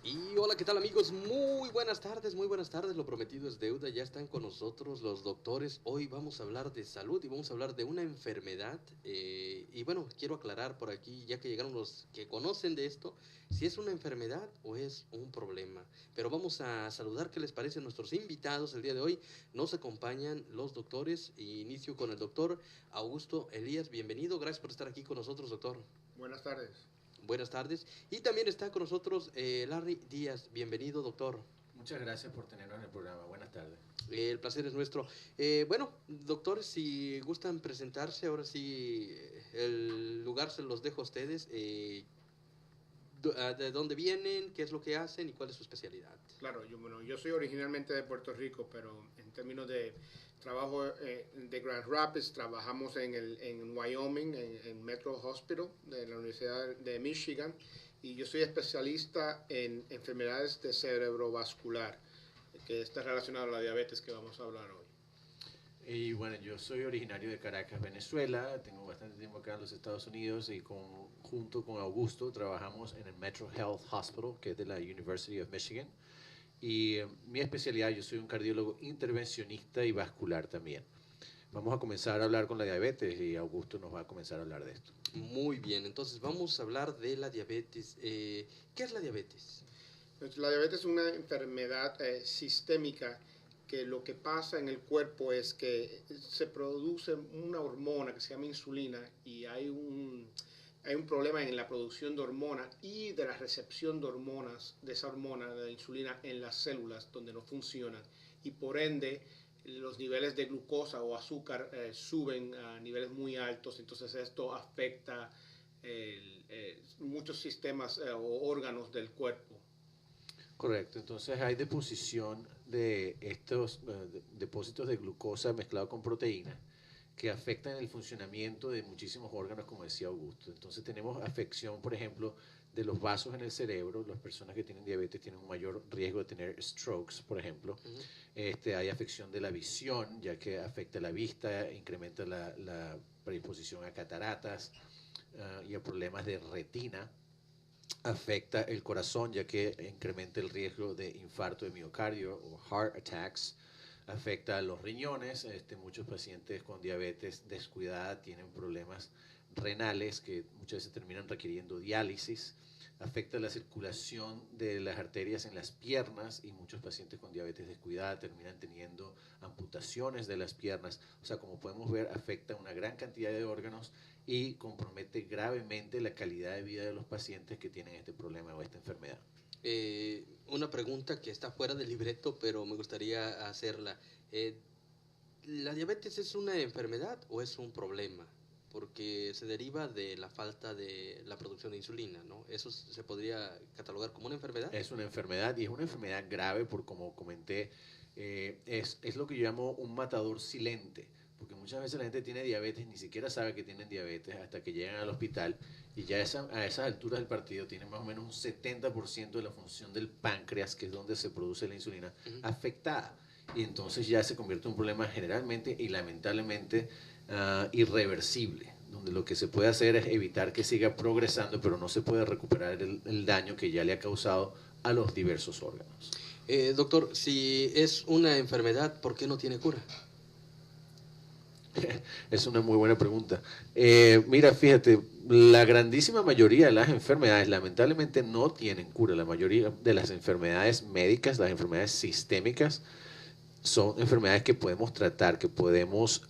Y hola, ¿qué tal amigos? Muy buenas tardes, lo prometido es deuda, ya están con nosotros los doctores. Hoy vamos a hablar de salud y vamos a hablar de una enfermedad. Y bueno, quiero aclarar por aquí, ya que llegaron los que conocen de esto, si es una enfermedad o es un problema. Pero vamos a saludar qué les parecen nuestros invitados el día de hoy. Nos acompañan los doctores. Inicio con el doctor Augusto Elías. Bienvenido, gracias por estar aquí con nosotros, doctor. Buenas tardes. Buenas tardes. Y también está con nosotros Larry Díaz. Bienvenido, doctor. Muchas gracias por tenernos en el programa. Buenas tardes. El placer es nuestro. Bueno, doctores, si gustan presentarse, ahora sí, el lugar se los dejo a ustedes. ¿De dónde vienen? ¿Qué es lo que hacen? ¿Y cuál es su especialidad? Claro, yo soy originalmente de Puerto Rico, pero en términos de trabajo de Grand Rapids, trabajamos en Wyoming, en Metro Hospital de la Universidad de Michigan, y yo soy especialista en enfermedades de cerebrovascular, que está relacionado a la diabetes que vamos a hablar hoy. Y bueno, yo soy originario de Caracas, Venezuela. Tengo bastante tiempo acá en los Estados Unidos y junto con Augusto trabajamos en el Metro Health Hospital, que es de la University of Michigan. Y mi especialidad, yo soy un cardiólogo intervencionista y vascular también. Vamos a comenzar a hablar con la diabetes y Augusto nos va a comenzar a hablar de esto. Muy bien, entonces vamos a hablar de la diabetes. ¿Qué es la diabetes? La diabetes es una enfermedad sistémica que lo que pasa en el cuerpo es que se produce una hormona que se llama insulina y hay un problema en la producción de hormonas y de la recepción de hormonas, de esa hormona, de la insulina, en las células donde no funcionan. Y por ende, los niveles de glucosa o azúcar suben a niveles muy altos, entonces esto afecta muchos sistemas o órganos del cuerpo. Correcto, entonces hay deposición de estos depósitos de glucosa mezclado con proteína que afectan el funcionamiento de muchísimos órganos, como decía Augusto. Entonces tenemos afección, por ejemplo, de los vasos en el cerebro. Las personas que tienen diabetes tienen un mayor riesgo de tener strokes, por ejemplo. Hay afección de la visión, ya que afecta la vista, incrementa la predisposición a cataratas y a problemas de retina. Afecta el corazón, ya que incrementa el riesgo de infarto de miocardio o heart attacks. Afecta a los riñones. Muchos pacientes con diabetes descuidada tienen problemas renales que muchas veces terminan requiriendo diálisis. Afecta la circulación de las arterias en las piernas y muchos pacientes con diabetes descuidada terminan teniendo amputaciones de las piernas. O sea, como podemos ver, afecta una gran cantidad de órganos y compromete gravemente la calidad de vida de los pacientes que tienen este problema o esta enfermedad. Una pregunta que está fuera del libreto, pero me gustaría hacerla. ¿La diabetes es una enfermedad o es un problema? Porque se deriva de la falta de la producción de insulina, ¿no? ¿Eso se podría catalogar como una enfermedad? Es una enfermedad y es una enfermedad grave por, como comenté, es lo que yo llamo un matador silente, porque muchas veces la gente tiene diabetes, ni siquiera sabe que tienen diabetes hasta que llegan al hospital y ya a esas alturas del partido tienen más o menos un 70% de la función del páncreas, que es donde se produce la insulina, afectada. Y entonces ya se convierte en un problema generalmente y lamentablemente irreversible, donde lo que se puede hacer es evitar que siga progresando, pero no se puede recuperar el daño que ya le ha causado a los diversos órganos. Doctor, si es una enfermedad, ¿por qué no tiene cura? Es una muy buena pregunta. Mira, fíjate, la grandísima mayoría de las enfermedades lamentablemente no tienen cura. La mayoría de las enfermedades médicas, las enfermedades sistémicas, son enfermedades que podemos tratar, que podemos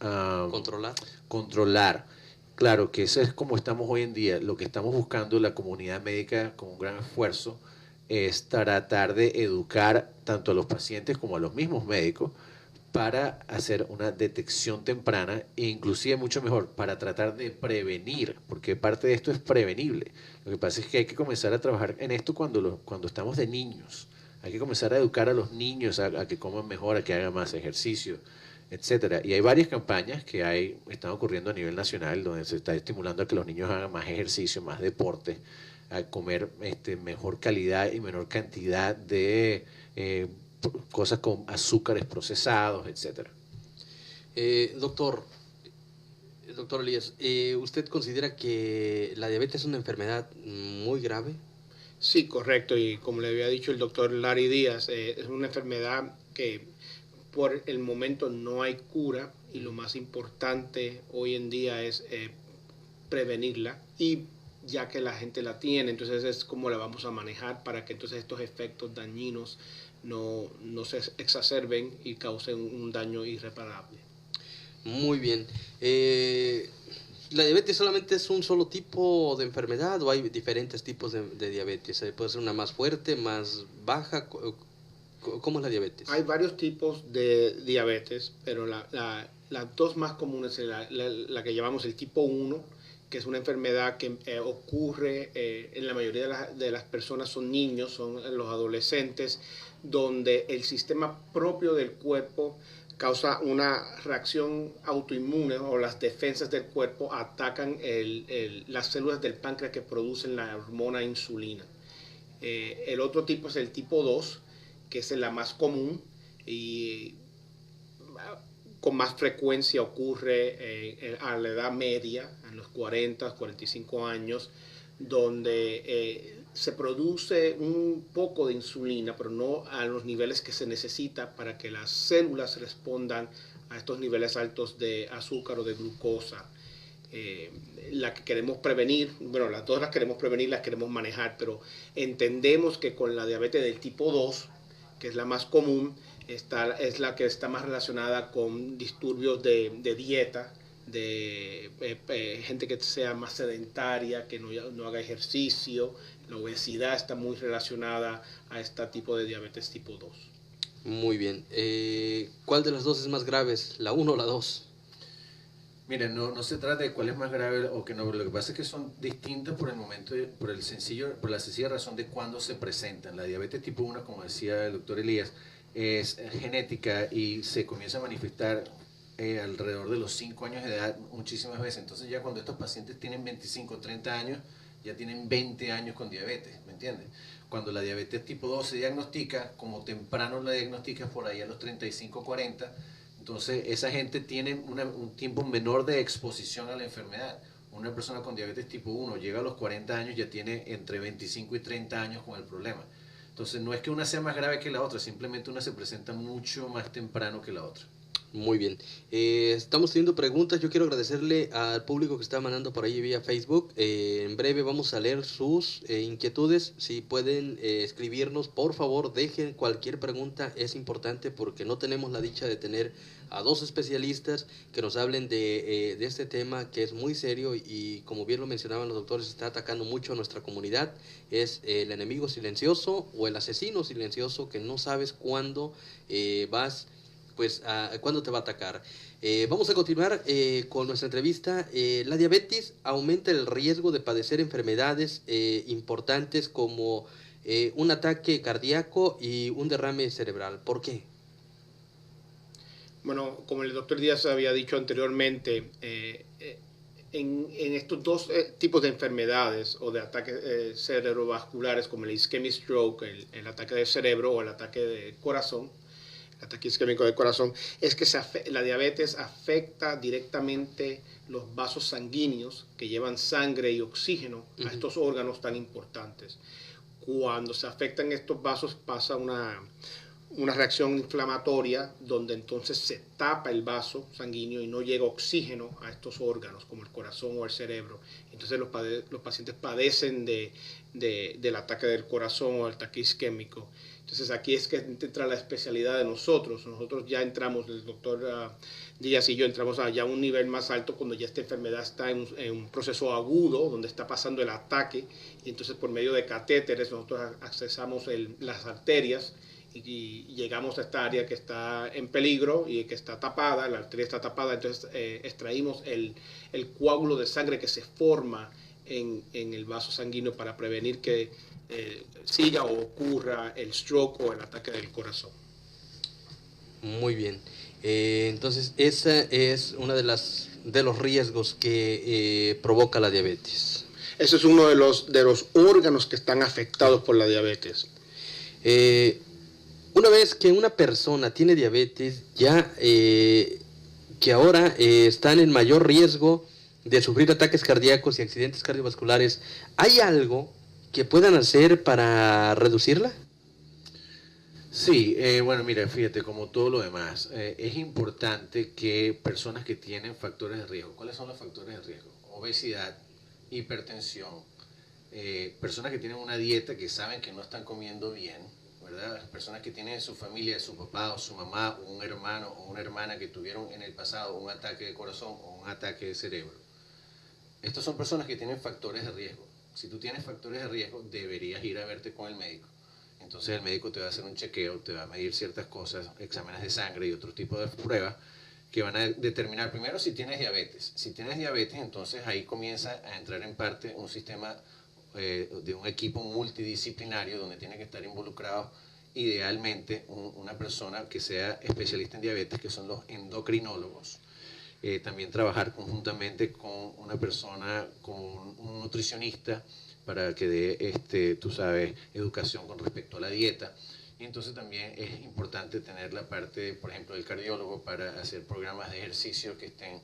controlar. Claro que eso es como estamos hoy en día. Lo que estamos buscando la comunidad médica con un gran esfuerzo es tratar de educar tanto a los pacientes como a los mismos médicos para hacer una detección temprana e inclusive mucho mejor para tratar de prevenir, porque parte de esto es prevenible. Lo que pasa es que hay que comenzar a trabajar en esto cuando estamos de niños. Hay que comenzar a educar a los niños a que coman mejor, a que hagan más ejercicio, etcétera. Y hay varias campañas que están ocurriendo a nivel nacional donde se está estimulando a que los niños hagan más ejercicio, más deporte, a comer mejor calidad y menor cantidad de cosas con azúcares procesados, etcétera. Doctor, Elías, ¿usted considera que la diabetes es una enfermedad muy grave? Sí, correcto. Y como le había dicho el doctor Larry Díaz, es una enfermedad que por el momento no hay cura y lo más importante hoy en día es prevenirla y ya que la gente la tiene, entonces es como la vamos a manejar para que entonces estos efectos dañinos no se exacerben y causen un daño irreparable. Muy bien. ¿La diabetes solamente es un solo tipo de enfermedad o hay diferentes tipos de diabetes? ¿Puede ser una más fuerte, más baja? ¿Cómo es la diabetes? Hay varios tipos de diabetes, pero las dos más comunes es la que llamamos el tipo 1, que es una enfermedad que ocurre en la mayoría de las personas, son niños, son los adolescentes, donde el sistema propio del cuerpo causa una reacción autoinmune o las defensas del cuerpo atacan las células del páncreas que producen la hormona insulina. El otro tipo es el tipo 2, que es la más común y con más frecuencia ocurre a la edad media, en los 40, 45 años, donde se produce un poco de insulina, pero no a los niveles que se necesita para que las células respondan a estos niveles altos de azúcar o de glucosa. La que queremos prevenir, bueno, las dos las queremos prevenir, las queremos manejar, pero entendemos que con la diabetes del tipo 2, que es la más común, es la que está más relacionada con disturbios de dieta, de gente que sea más sedentaria, que no haga ejercicio. La obesidad está muy relacionada a este tipo de diabetes tipo 2. Muy bien. ¿Cuál de las dos es más grave? ¿La 1 o la 2? Mira, no se trata de cuál es más grave o que no, lo que pasa es que son distintas por el momento, por la sencilla razón de cuándo se presentan. La diabetes tipo 1, como decía el doctor Elías, es genética y se comienza a manifestar alrededor de los 5 años de edad muchísimas veces. Entonces ya cuando estos pacientes tienen 25, 30 años, ya tienen 20 años con diabetes, ¿me entiendes? Cuando la diabetes tipo 2 se diagnostica, como temprano la diagnosticas por ahí a los 35, 40, entonces esa gente tiene un tiempo menor de exposición a la enfermedad. Una persona con diabetes tipo 1 llega a los 40 años, ya tiene entre 25 y 30 años con el problema. Entonces no es que una sea más grave que la otra, simplemente una se presenta mucho más temprano que la otra. Muy bien. Estamos teniendo preguntas. Yo quiero agradecerle al público que está mandando por ahí vía Facebook. En breve vamos a leer sus inquietudes. Si pueden escribirnos, por favor, dejen cualquier pregunta. Es importante porque no tenemos la dicha de tener a dos especialistas que nos hablen de este tema que es muy serio y como bien lo mencionaban los doctores, está atacando mucho a nuestra comunidad. Es el enemigo silencioso o el asesino silencioso que no sabes cuándo cuándo te va a atacar. Vamos a continuar con nuestra entrevista. La diabetes aumenta el riesgo de padecer enfermedades importantes como un ataque cardíaco y un derrame cerebral. ¿Por qué? Bueno, como el doctor Díaz había dicho anteriormente, en estos dos tipos de enfermedades o de ataques cerebrovasculares como el ischemic stroke, el ataque del cerebro o el ataque del corazón, el ataque isquémico del corazón, es que la diabetes afecta directamente los vasos sanguíneos que llevan sangre y oxígeno a estos órganos tan importantes. Cuando se afectan estos vasos pasa una reacción inflamatoria donde entonces se tapa el vaso sanguíneo y no llega oxígeno a estos órganos como el corazón o el cerebro. Entonces los pacientes padecen del ataque del corazón o el ataque isquémico. Entonces aquí es que entra la especialidad de nosotros. Nosotros ya entramos, el doctor Díaz y yo entramos allá a un nivel más alto cuando ya esta enfermedad está en un proceso agudo, donde está pasando el ataque. Y entonces por medio de catéteres nosotros accesamos las arterias y llegamos a esta área que está en peligro y que está tapada, la arteria está tapada. Entonces extraímos el coágulo de sangre que se forma en el vaso sanguíneo para prevenir que siga o ocurra el stroke o el ataque del corazón. Muy bien. Entonces, esa es una de los riesgos que provoca la diabetes. Ese es uno de los órganos que están afectados por la diabetes. Una vez que una persona tiene diabetes, ya que ahora están en mayor riesgo de sufrir ataques cardíacos y accidentes cardiovasculares, ¿hay algo que puedan hacer para reducirla? Sí, bueno, mira, fíjate, como todo lo demás, es importante que personas que tienen factores de riesgo, ¿cuáles son los factores de riesgo? Obesidad, hipertensión, personas que tienen una dieta que saben que no están comiendo bien, ¿verdad? Personas que tienen en su familia, su papá o su mamá, o un hermano o una hermana que tuvieron en el pasado un ataque de corazón o un ataque de cerebro. Estas son personas que tienen factores de riesgo. Si tú tienes factores de riesgo, deberías ir a verte con el médico. Entonces el médico te va a hacer un chequeo, te va a medir ciertas cosas, exámenes de sangre y otro tipo de pruebas que van a determinar primero si tienes diabetes. Si tienes diabetes, entonces ahí comienza a entrar en parte un sistema de un equipo multidisciplinario donde tiene que estar involucrado idealmente una persona que sea especialista en diabetes, que son los endocrinólogos. También trabajar conjuntamente con una persona, con un nutricionista, para que dé, tú sabes, educación con respecto a la dieta. Y entonces también es importante tener la parte, por ejemplo, del cardiólogo para hacer programas de ejercicio que estén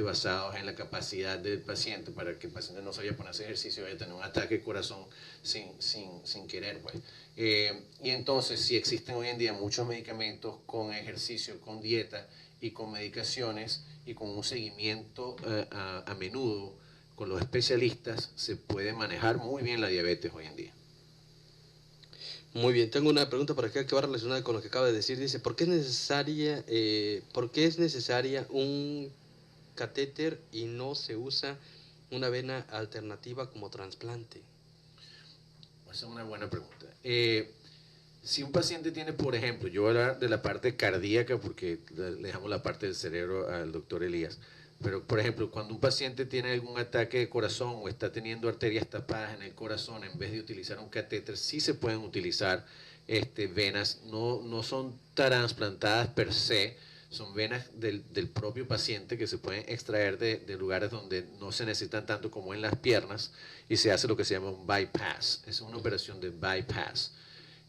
basados en la capacidad del paciente, para que el paciente no se vaya a poner a hacer ejercicio y vaya a tener un ataque de corazón sin querer, pues. Y entonces, si existen hoy en día muchos medicamentos con ejercicio, con dieta y con medicaciones y con un seguimiento a menudo con los especialistas, se puede manejar muy bien la diabetes hoy en día. Muy bien, tengo una pregunta por acá que va relacionada con lo que acaba de decir. Dice, ¿por qué es necesaria un catéter y no se usa una vena alternativa como trasplante? Esa es una buena pregunta. Si un paciente tiene, por ejemplo, yo voy a hablar de la parte cardíaca porque le dejamos la parte del cerebro al doctor Elías, pero por ejemplo, cuando un paciente tiene algún ataque de corazón o está teniendo arterias tapadas en el corazón, en vez de utilizar un catéter, sí se pueden utilizar venas, no son transplantadas per se, son venas del propio paciente que se pueden extraer de lugares donde no se necesitan tanto como en las piernas, y se hace lo que se llama un bypass. Es una operación de bypass.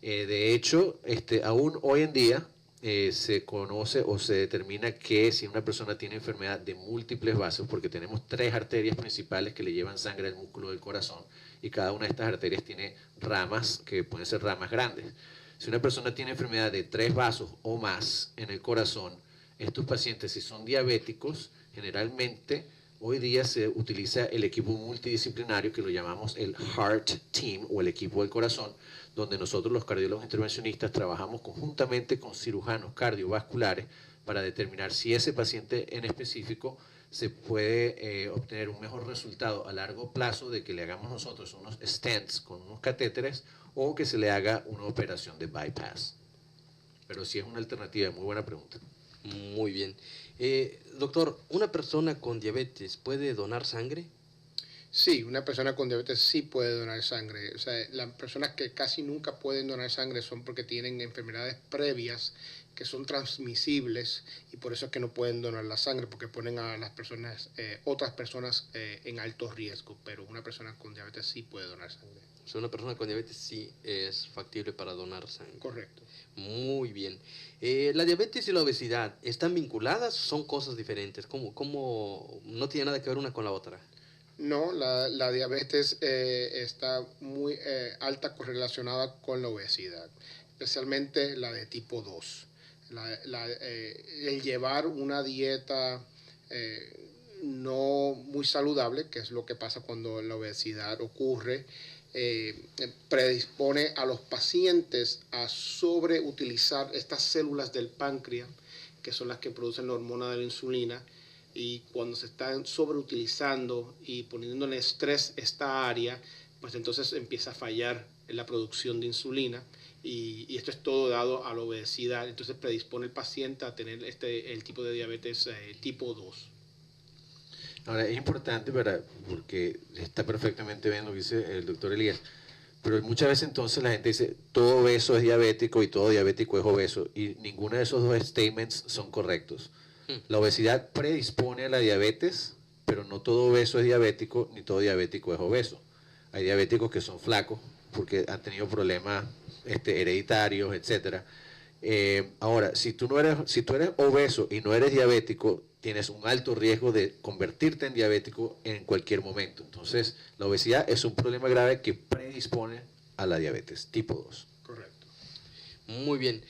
De hecho, aún hoy en día se conoce o se determina que si una persona tiene enfermedad de múltiples vasos, porque tenemos 3 arterias principales que le llevan sangre al músculo del corazón, y cada una de estas arterias tiene ramas que pueden ser ramas grandes. Si una persona tiene enfermedad de 3 vasos o más en el corazón, estos pacientes, si son diabéticos, generalmente hoy día se utiliza el equipo multidisciplinario que lo llamamos el Heart Team o el equipo del corazón, donde nosotros los cardiólogos intervencionistas trabajamos conjuntamente con cirujanos cardiovasculares para determinar si ese paciente en específico se puede obtener un mejor resultado a largo plazo de que le hagamos nosotros unos stents con unos catéteres o que se le haga una operación de bypass. Pero sí es una alternativa, muy buena pregunta. Muy bien. Doctor, ¿una persona con diabetes puede donar sangre? Sí, una persona con diabetes sí puede donar sangre. O sea, las personas que casi nunca pueden donar sangre son porque tienen enfermedades previas que son transmisibles, y por eso es que no pueden donar la sangre, porque ponen a las personas, otras personas en alto riesgo. Pero una persona con diabetes sí puede donar sangre. O sea, una persona con diabetes sí es factible para donar sangre. Correcto. Muy bien. ¿La diabetes y la obesidad están vinculadas o son cosas diferentes? ¿Cómo no tiene nada que ver una con la otra? No, la diabetes está muy alta correlacionada con la obesidad, especialmente la de tipo 2. El llevar una dieta no muy saludable, que es lo que pasa cuando la obesidad ocurre, predispone a los pacientes a sobreutilizar estas células del páncreas, que son las que producen la hormona de la insulina, y cuando se están sobreutilizando y poniendo en estrés esta área, pues entonces empieza a fallar en la producción de insulina, y esto es todo dado a la obesidad. Entonces predispone el paciente a tener el tipo de diabetes tipo 2. Ahora, es importante porque está perfectamente bien lo que dice el doctor Elías, pero muchas veces entonces la gente dice, todo obeso es diabético y todo diabético es obeso, y ninguno de esos dos statements son correctos. La obesidad predispone a la diabetes, pero no todo obeso es diabético, ni todo diabético es obeso. Hay diabéticos que son flacos porque han tenido problemas hereditarios, etc. Ahora, si tú eres obeso y no eres diabético, tienes un alto riesgo de convertirte en diabético en cualquier momento. Entonces, la obesidad es un problema grave que predispone a la diabetes tipo 2. Correcto. Muy bien.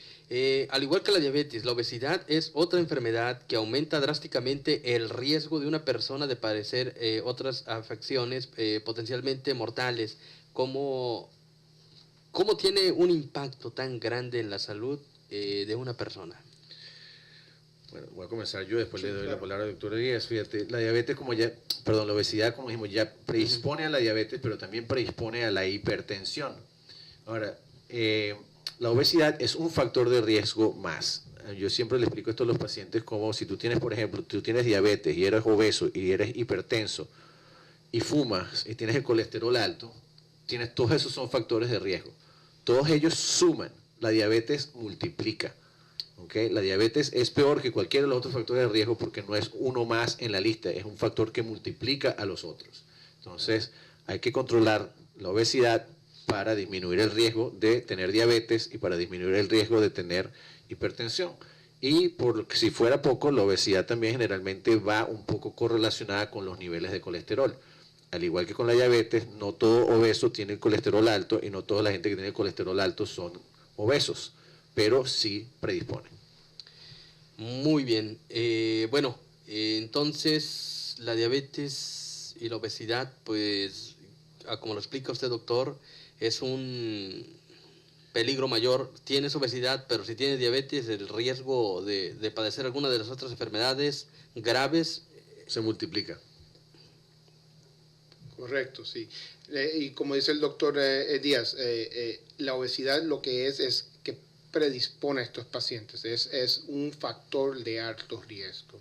Al igual que la diabetes, la obesidad es otra enfermedad que aumenta drásticamente el riesgo de una persona de padecer otras afecciones potencialmente mortales. ¿Cómo tiene un impacto tan grande en la salud de una persona? Bueno, voy a comenzar yo, después le doy la palabra al doctor Elías. Fíjate, la diabetes, la obesidad, como dijimos, ya predispone a la diabetes, pero también predispone a la hipertensión. Ahora, la obesidad es un factor de riesgo más. Yo siempre le explico esto a los pacientes como si tú tienes, por ejemplo, tú tienes diabetes y eres obeso y eres hipertenso y fumas y tienes el colesterol alto, todos esos son factores de riesgo. Todos ellos suman. La diabetes multiplica. ¿Okay? La diabetes es peor que cualquiera de los otros factores de riesgo porque no es uno más en la lista, es un factor que multiplica a los otros. Entonces, hay que controlar la obesidad para disminuir el riesgo de tener diabetes y para disminuir el riesgo de tener hipertensión. Y si fuera poco, la obesidad también generalmente va un poco correlacionada con los niveles de colesterol. Al igual que con la diabetes, no todo obeso tiene el colesterol alto y no toda la gente que tiene el colesterol alto son obesos, pero sí predisponen. Muy bien. Entonces la diabetes y la obesidad, pues, como lo explica usted, doctor, es un peligro mayor. Tienes obesidad, pero si tienes diabetes, el riesgo de padecer alguna de las otras enfermedades graves se multiplica. Correcto, sí. Y como dice el doctor Díaz, la obesidad lo que es que predispone a estos pacientes, es un factor de alto riesgo.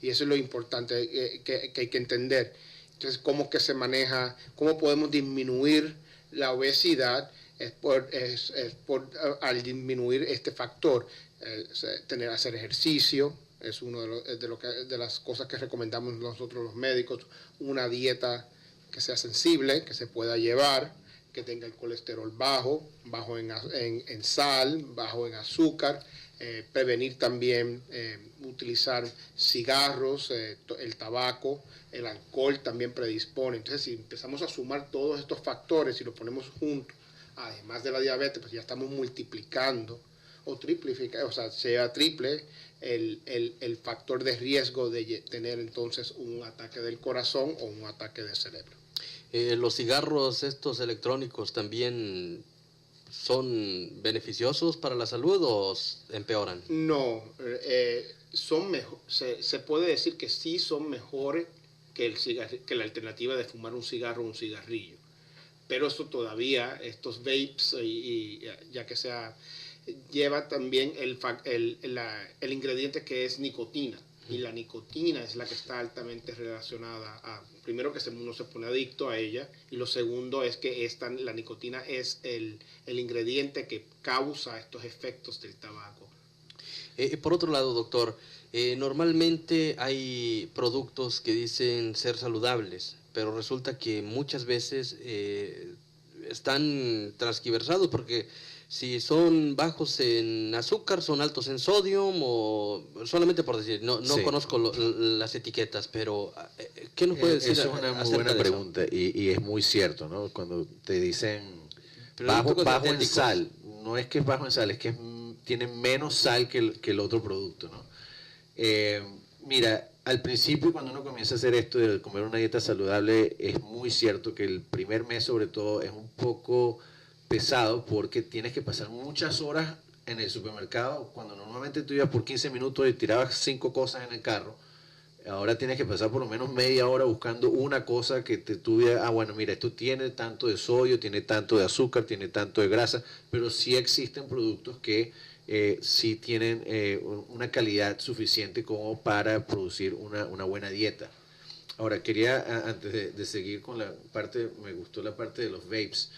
Y eso es lo importante que hay que entender. Entonces, ¿cómo que se maneja? ¿Cómo podemos disminuir la obesidad? Al disminuir este factor, hacer ejercicio, es una de las cosas que recomendamos nosotros los médicos, una dieta que sea sensible, que se pueda llevar, que tenga el colesterol bajo en sal, bajo en azúcar, prevenir también utilizar cigarros, el tabaco, el alcohol también predispone. Entonces, si empezamos a sumar todos estos factores y los ponemos juntos, además de la diabetes, pues ya estamos multiplicando o triplicando, o sea, sea triple el factor de riesgo de tener entonces un ataque del corazón o un ataque del cerebro. ¿Los cigarros estos electrónicos también son beneficiosos para la salud o empeoran? No, se puede decir que sí son mejores que la alternativa de fumar un cigarro o un cigarrillo. Pero eso todavía, estos vapes, ya que sea, lleva también el ingrediente que es nicotina. Y la nicotina es la que está altamente relacionada primero que uno se pone adicto a ella, y lo segundo es que la nicotina es el ingrediente que causa estos efectos del tabaco. Por otro lado, doctor, normalmente hay productos que dicen ser saludables, pero resulta que muchas veces están transgiversados porque si son bajos en azúcar, son altos en sodio, o solamente por decir, no sí. Conozco las etiquetas, pero ¿qué nos puede decir? Esa es una muy buena pregunta y es muy cierto, ¿no? Cuando te dicen bajo en sal, no es que es bajo en sal, es que tiene menos sal que el otro producto, ¿no? Mira, al principio cuando uno comienza a hacer esto de comer una dieta saludable, es muy cierto que el primer mes sobre todo es un poco pesado porque tienes que pasar muchas horas en el supermercado. Cuando normalmente tú ibas por 15 minutos y tirabas 5 cosas en el carro, ahora tienes que pasar por lo menos media hora buscando una cosa que te tuviera, bueno, mira, esto tiene tanto de sodio, tiene tanto de azúcar, tiene tanto de grasa, pero sí existen productos que sí tienen una calidad suficiente como para producir una buena dieta. Ahora, quería, antes de seguir con la parte, me gustó la parte de los vapes.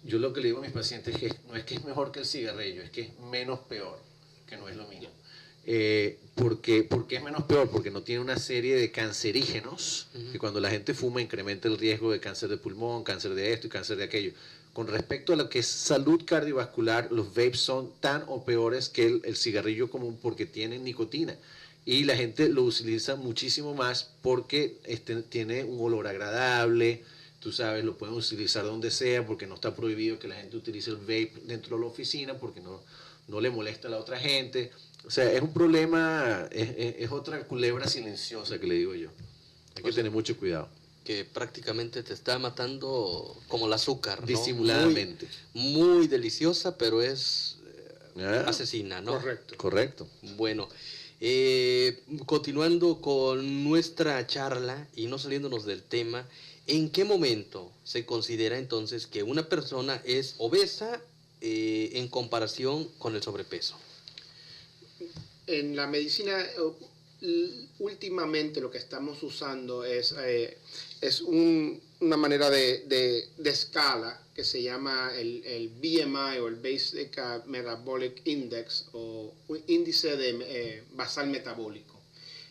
Yo lo que le digo a mis pacientes es que no es que es mejor que el cigarrillo, es que es menos peor, que no es lo mismo. ¿Por qué es menos peor? Porque no tiene una serie de cancerígenos que cuando la gente fuma incrementa el riesgo de cáncer de pulmón, cáncer de esto y cáncer de aquello. Con respecto a lo que es salud cardiovascular, los vapes son tan o peores que el cigarrillo común porque tienen nicotina. y la gente lo utiliza muchísimo más porque tiene un olor agradable, tú sabes, lo pueden utilizar donde sea porque no está prohibido que la gente utilice el vape dentro de la oficina porque no le molesta a la otra gente. O sea, es un problema, es otra culebra silenciosa que le digo yo. Hay que tener mucho cuidado. Que prácticamente te está matando como el azúcar, ¿no? Disimuladamente. Muy deliciosa, pero es asesina, ¿no? Correcto. Bueno, continuando con nuestra charla y no saliéndonos del tema, ¿en qué momento se considera entonces que una persona es obesa en comparación con el sobrepeso? En la medicina, últimamente lo que estamos usando es una manera de escala que se llama el BMI o el Basic Metabolic Index o índice de basal metabólico.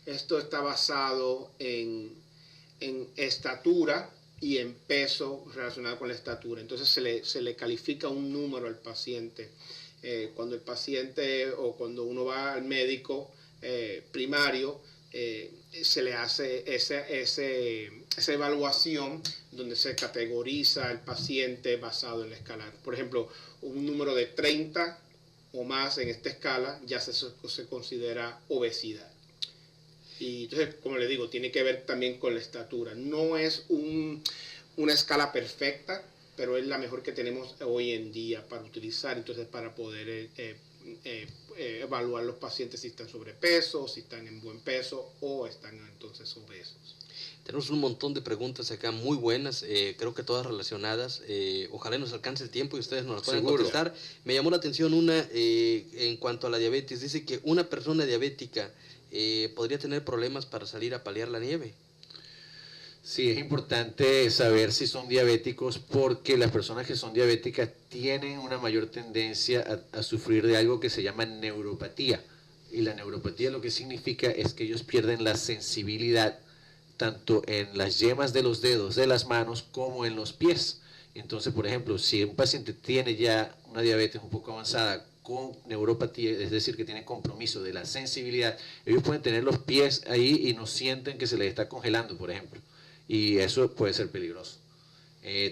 Esto está basado en estatura y en peso relacionado con la estatura. Entonces se le califica un número al paciente. Cuando el paciente o cuando uno va al médico primario, se le hace esa evaluación donde se categoriza el paciente basado en la escala. Por ejemplo, un número de 30 o más en esta escala ya se considera obesidad. Y entonces, como le digo, tiene que ver también con la estatura. No es una escala perfecta, pero es la mejor que tenemos hoy en día para utilizar, entonces para poder evaluar los pacientes si están sobrepeso, si están en buen peso o están entonces obesos. Tenemos un montón de preguntas acá muy buenas, creo que todas relacionadas. Ojalá nos alcance el tiempo y ustedes nos las puedan contestar. Me llamó la atención una en cuanto a la diabetes. Dice que una persona diabética podría tener problemas para salir a paliar la nieve. Sí, es importante saber si son diabéticos porque las personas que son diabéticas tienen una mayor tendencia a sufrir de algo que se llama neuropatía. Y la neuropatía lo que significa es que ellos pierden la sensibilidad tanto en las yemas de los dedos de las manos como en los pies. Entonces, por ejemplo, si un paciente tiene ya una diabetes un poco avanzada con neuropatía, es decir, que tiene compromiso de la sensibilidad, ellos pueden tener los pies ahí y no sienten que se les está congelando, por ejemplo. Y eso puede ser peligroso.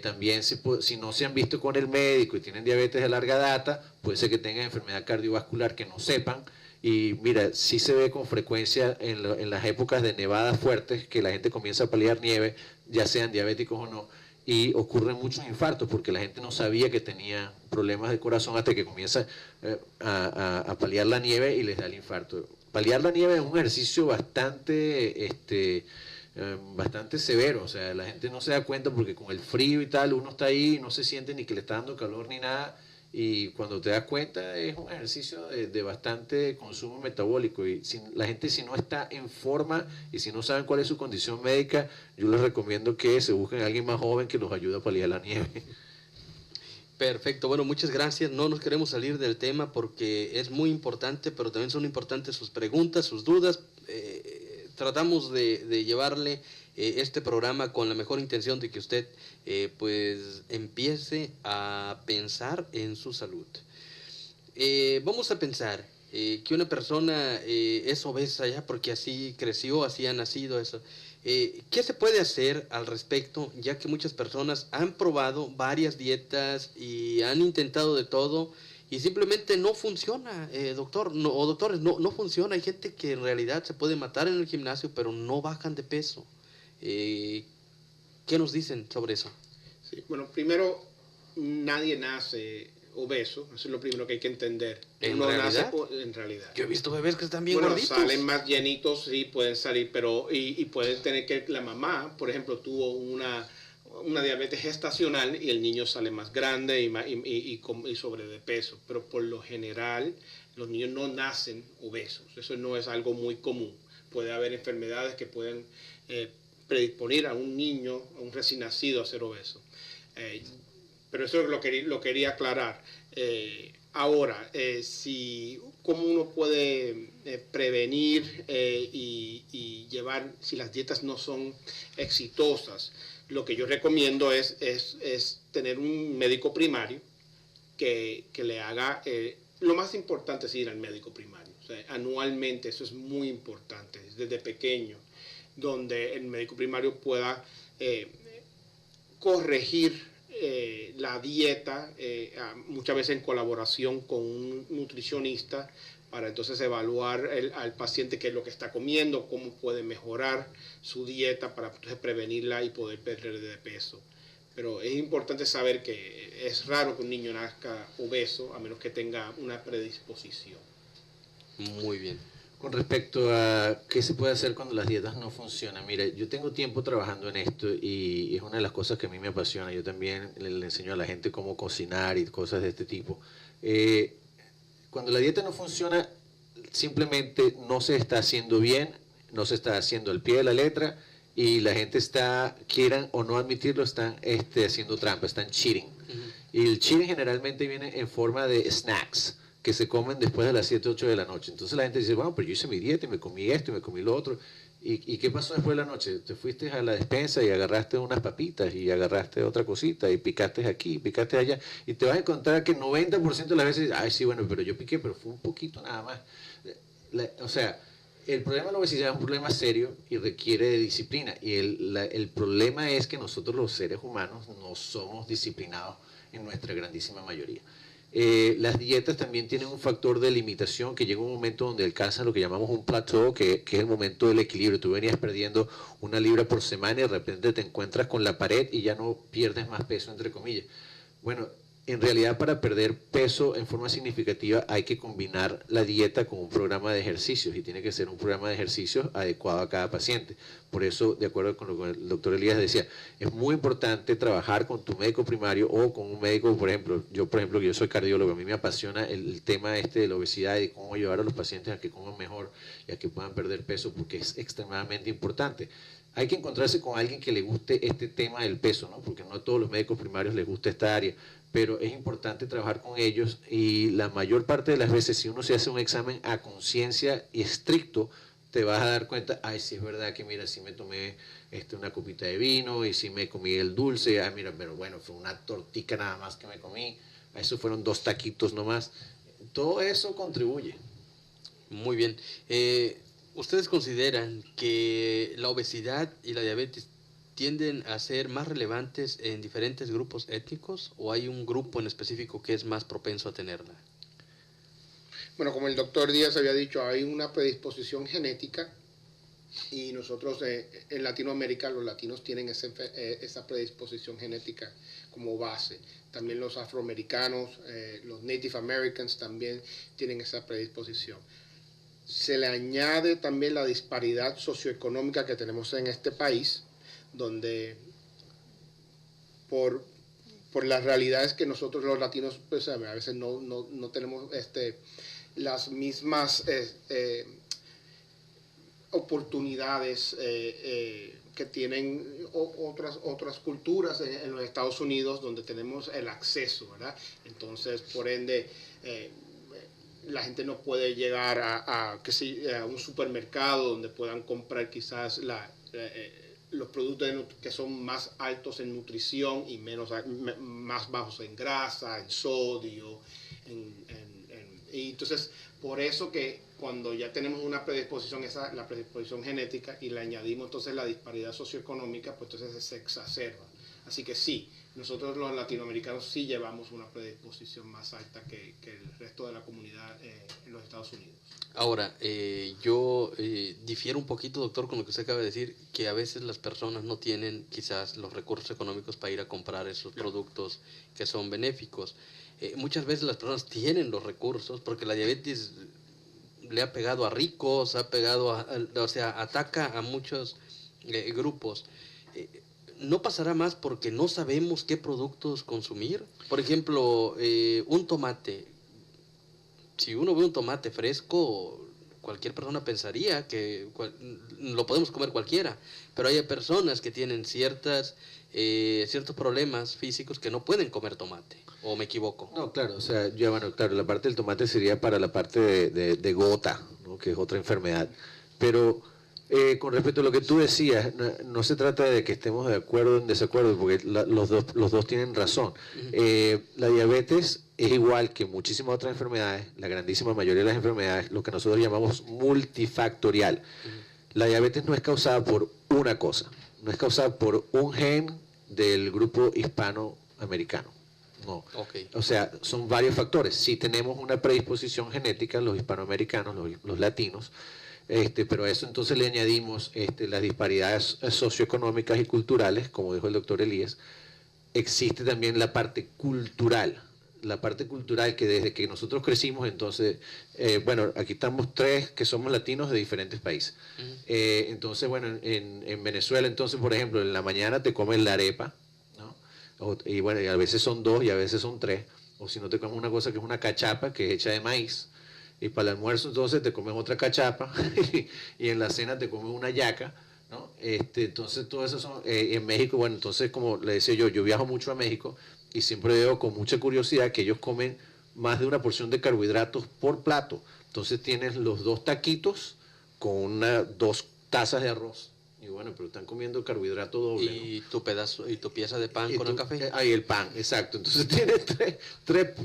También si no se han visto con el médico y tienen diabetes de larga data, puede ser que tengan enfermedad cardiovascular que no sepan. Y mira, sí se ve con frecuencia en las épocas de nevadas fuertes que la gente comienza a paliar nieve, ya sean diabéticos o no, y ocurren muchos infartos porque la gente no sabía que tenía problemas de corazón hasta que comienza a paliar la nieve y les da el infarto. Paliar la nieve es un ejercicio bastante severo, o sea, la gente no se da cuenta porque con el frío y tal, uno está ahí y no se siente ni que le está dando calor ni nada, y cuando te das cuenta es un ejercicio de bastante consumo metabólico, y la gente si no está en forma y si no saben cuál es su condición médica, yo les recomiendo que se busquen a alguien más joven que los ayude a paliar la nieve. Perfecto, bueno, muchas gracias. No nos queremos salir del tema porque es muy importante, pero también son importantes sus preguntas, sus dudas. Tratamos de llevarle este programa con la mejor intención de que usted pues empiece a pensar en su salud. Vamos a pensar que una persona es obesa ya porque así creció, así ha nacido eso. ¿Qué se puede hacer al respecto, ya que muchas personas han probado varias dietas y han intentado de todo y simplemente no funciona, doctor, o doctores, no funciona? Hay gente que en realidad se puede matar en el gimnasio, pero no bajan de peso. ¿Qué nos dicen sobre eso? Sí, bueno, primero, nadie nace obeso, eso es lo primero que hay que entender. ¿En realidad? En realidad. Yo he visto bebés que están bien bueno, gorditos. Salen más llenitos, sí, pueden salir, pero y pueden tener que, la mamá, por ejemplo, tuvo una diabetes gestacional y el niño sale más grande y sobre de peso, pero por lo general los niños no nacen obesos, eso no es algo muy común. Puede haber enfermedades que pueden predisponer a un niño, a un recién nacido a ser obeso. Pero eso lo quería aclarar. Ahora, ¿cómo uno puede prevenir y llevar si las dietas no son exitosas? Lo que yo recomiendo es tener un médico primario que le haga, lo más importante es ir al médico primario. anualmente. Eso es muy importante, desde pequeño, donde el médico primario pueda corregir la dieta, muchas veces en colaboración con un nutricionista, para entonces evaluar al paciente qué es lo que está comiendo, cómo puede mejorar su dieta para entonces prevenirla y poder perder de peso. Pero es importante saber que es raro que un niño nazca obeso a menos que tenga una predisposición. Muy bien. Con respecto a qué se puede hacer cuando las dietas no funcionan, mira, yo tengo tiempo trabajando en esto y es una de las cosas que a mí me apasiona. Yo también le enseño a la gente cómo cocinar y cosas de este tipo. Cuando la dieta no funciona, simplemente no se está haciendo bien, no se está haciendo al pie de la letra y la gente está, quieran o no admitirlo, están haciendo trampa, están cheating. Y el cheating generalmente viene en forma de snacks que se comen después de las 7, 8 de la noche. Entonces la gente dice, bueno, pero yo hice mi dieta y me comí esto y me comí lo otro. ¿Y qué pasó después de la noche? Te fuiste a la despensa y agarraste unas papitas y agarraste otra cosita y picaste aquí, picaste allá. Y te vas a encontrar que 90% de las veces, ay, sí, bueno, pero yo piqué, pero fue un poquito nada más. O sea, el problema de la obesidad es un problema serio y requiere de disciplina. Y el problema es que nosotros los seres humanos no somos disciplinados en nuestra grandísima mayoría. Las dietas también tienen un factor de limitación que llega un momento donde alcanzan lo que llamamos un plateau, que es el momento del equilibrio. Tú venías perdiendo 1 libra por semana y de repente te encuentras con la pared y ya no pierdes más peso, entre comillas. Bueno, en realidad para perder peso en forma significativa hay que combinar la dieta con un programa de ejercicios y tiene que ser un programa de ejercicios adecuado a cada paciente. Por eso, de acuerdo con lo que el doctor Elías decía, es muy importante trabajar con tu médico primario o con un médico, por ejemplo, que yo soy cardiólogo, a mí me apasiona el tema de la obesidad y de cómo ayudar a los pacientes a que coman mejor y a que puedan perder peso porque es extremadamente importante. Hay que encontrarse con alguien que le guste este tema del peso, ¿no? Porque no a todos los médicos primarios les gusta esta área, pero es importante trabajar con ellos y la mayor parte de las veces si uno se hace un examen a conciencia y estricto, te vas a dar cuenta, ay, sí es verdad que mira, sí me tomé una copita de vino y sí me comí el dulce, ay, mira, pero bueno, fue una tortica nada más que me comí, eso fueron 2 taquitos nomás, todo eso contribuye. Muy bien. ¿Ustedes consideran que la obesidad y la diabetes tienden a ser más relevantes en diferentes grupos étnicos o hay un grupo en específico que es más propenso a tenerla? Bueno, como el doctor Díaz había dicho, hay una predisposición genética y nosotros en Latinoamérica, los latinos tienen esa predisposición genética como base. También los afroamericanos, los Native Americans también tienen esa predisposición. Se le añade también la disparidad socioeconómica que tenemos en este país, donde por las realidades que nosotros los latinos pues, a veces no tenemos las mismas oportunidades que tienen otras culturas en los Estados Unidos, donde tenemos el acceso, ¿verdad? Entonces, por ende, la gente no puede llegar a un supermercado donde puedan comprar quizás los productos que son más altos en nutrición y más bajos en grasa, en sodio. Y entonces, por eso que cuando ya tenemos una predisposición, la predisposición genética, y le añadimos entonces la disparidad socioeconómica, pues entonces se exacerba. Así que sí, nosotros los latinoamericanos sí llevamos una predisposición más alta que el resto de la comunidad en los Estados Unidos. Ahora, yo difiero un poquito, doctor, con lo que usted acaba de decir, que a veces las personas no tienen quizás los recursos económicos para ir a comprar esos productos que son benéficos. Muchas veces las personas tienen los recursos porque la diabetes le ha pegado a ricos, ataca a muchos grupos. ¿No pasará más porque no sabemos qué productos consumir? Por ejemplo, un tomate. Si uno ve un tomate fresco, cualquier persona pensaría que lo podemos comer cualquiera, pero hay personas que tienen ciertos problemas físicos que no pueden comer tomate, ¿o me equivoco? No, claro, o sea, claro, la parte del tomate sería para la parte de gota, ¿no? Que es otra enfermedad, pero Con respecto a lo que tú decías, no se trata de que estemos de acuerdo o en desacuerdo, porque los dos tienen razón. La diabetes es igual que muchísimas otras enfermedades, la grandísima mayoría de las enfermedades, lo que nosotros llamamos multifactorial. La diabetes no es causada por una cosa, no es causada por un gen del grupo hispanoamericano. No. Okay. O sea, son varios factores. Sí tenemos una predisposición genética, los hispanoamericanos, los latinos, pero a eso entonces le añadimos las disparidades socioeconómicas y culturales, como dijo el doctor Elías. Existe también la parte cultural que desde que nosotros crecimos, entonces, bueno, aquí estamos tres que somos latinos de diferentes países. Entonces, bueno, en Venezuela, entonces, por ejemplo, en la mañana te comes la arepa, ¿no? Y bueno, y a veces son 2 y a veces son 3, o si no te comes una cosa que es una cachapa, que es hecha de maíz. Y para el almuerzo entonces te comes otra cachapa y en la cena te comes una yaca, ¿no? Entonces todo eso son, en México, bueno, entonces como le decía yo viajo mucho a México y siempre veo con mucha curiosidad que ellos comen más de una porción de carbohidratos por plato. Entonces tienes los 2 taquitos con 2 tazas de arroz. Y bueno, pero están comiendo carbohidrato doble. Y tu pedazo, y tu pieza de pan con el café. Ahí el pan, exacto. Entonces tienes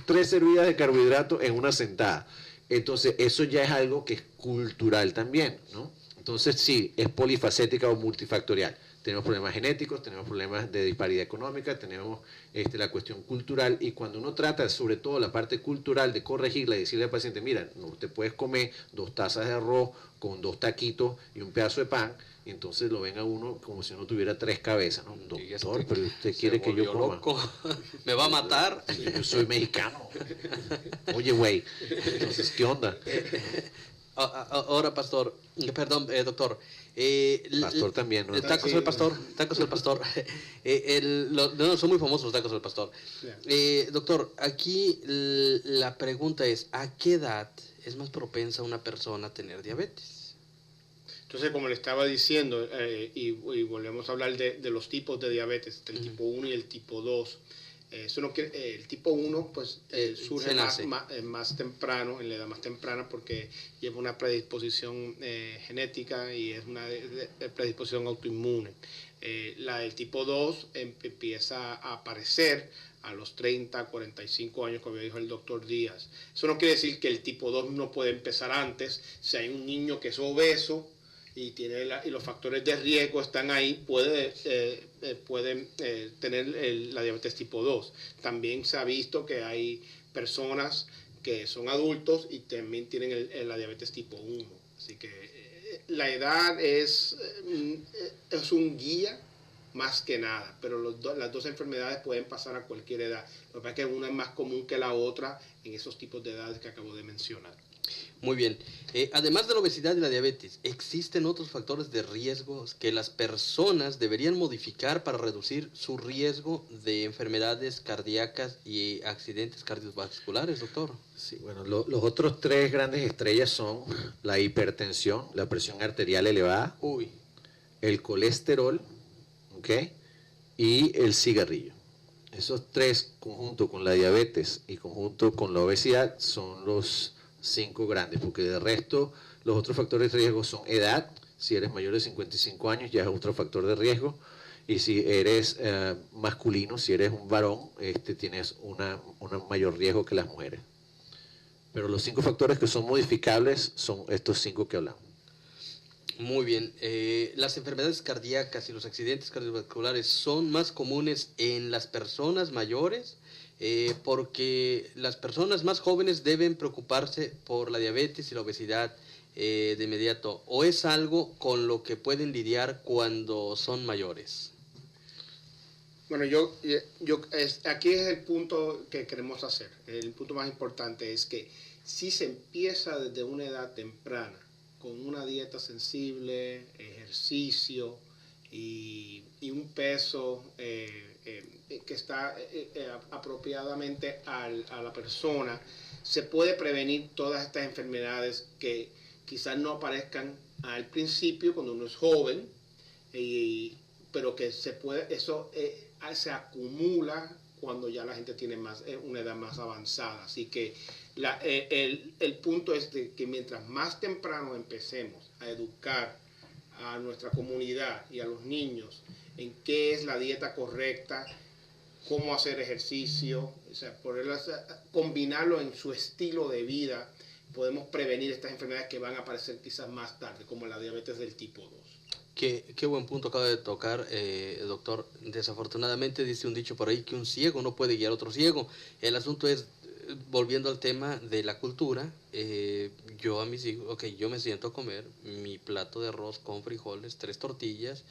tres servidas de carbohidratos en una sentada. Entonces, eso ya es algo que es cultural también, ¿no? Entonces, sí, es polifacética o multifactorial. Tenemos problemas genéticos, tenemos problemas de disparidad económica, tenemos la cuestión cultural, y cuando uno trata, sobre todo la parte cultural, de corregirla y decirle al paciente, mira, no te puedes comer 2 tazas de arroz con 2 taquitos y un pedazo de pan, y entonces lo ven a uno como si uno tuviera 3 cabezas, ¿no? Doctor, pero usted quiere que yo coma. Loco. ¿Me va a matar? Yo soy mexicano. Oye, güey, entonces, ¿qué onda? Ahora, pastor, perdón, doctor. Pastor también, ¿no? Tacos del pastor, tacos del pastor. No, son muy famosos los tacos del pastor. Doctor, aquí la pregunta es, ¿a qué edad es más propensa una persona a tener diabetes? Entonces, como le estaba diciendo, y volvemos a hablar de los tipos de diabetes, el tipo 1 y el tipo 2. Eso no quiere, el tipo 1 pues surge más temprano, en la edad más temprana, porque lleva una predisposición genética y es una predisposición autoinmune. La del tipo 2 empieza a aparecer a los 30, 45 años, como dijo el doctor Díaz. Eso no quiere decir que el tipo 2 no puede empezar antes. Si hay un niño que es obeso y los factores de riesgo están ahí, pueden tener la diabetes tipo 2. También se ha visto que hay personas que son adultos y también tienen la diabetes tipo 1. Así que la edad es un guía más que nada, pero las dos enfermedades pueden pasar a cualquier edad. Lo que pasa es que una es más común que la otra en esos tipos de edades que acabo de mencionar. Muy bien. Además de la obesidad y la diabetes, ¿existen otros factores de riesgo que las personas deberían modificar para reducir su riesgo de enfermedades cardíacas y accidentes cardiovasculares, doctor? Sí, bueno, los otros 3 grandes estrellas son la hipertensión, la presión arterial elevada, el colesterol, ¿ok? Y el cigarrillo. Esos 3, conjunto con la diabetes y conjunto con la obesidad, son los 5 grandes, porque de resto los otros factores de riesgo son edad. Si eres mayor de 55 años ya es otro factor de riesgo, y si eres masculino, si eres un varón, tienes un mayor riesgo que las mujeres. Pero los 5 factores que son modificables son estos 5 que hablamos. Muy bien. Las enfermedades cardíacas y los accidentes cardiovasculares son más comunes en las personas mayores, porque las personas más jóvenes deben preocuparse por la diabetes y la obesidad de inmediato, o es algo con lo que pueden lidiar cuando son mayores. Bueno, aquí es el punto que queremos hacer. El punto más importante es que si se empieza desde una edad temprana, con una dieta sensible, ejercicio y un peso que está apropiadamente a la persona, se puede prevenir todas estas enfermedades que quizás no aparezcan al principio cuando uno es joven, pero que eso se acumula cuando ya la gente tiene una edad más avanzada. Así que el punto es de que mientras más temprano empecemos a educar a nuestra comunidad y a los niños en qué es la dieta correcta, cómo hacer ejercicio, o sea, combinarlo en su estilo de vida, podemos prevenir estas enfermedades que van a aparecer quizás más tarde, como la diabetes del tipo 2. Qué buen punto acaba de tocar, doctor. Desafortunadamente dice un dicho por ahí que un ciego no puede guiar a otro ciego. El asunto es, volviendo al tema de la cultura, yo a mis hijos, yo me siento a comer mi plato de arroz con frijoles, 3 tortillas.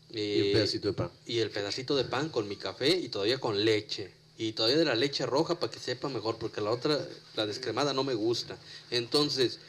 Y un pedacito de pan. Y el pedacito de pan con mi café y todavía con leche. Y todavía de la leche roja para que sepa mejor, porque la otra, la descremada, no me gusta. Entonces,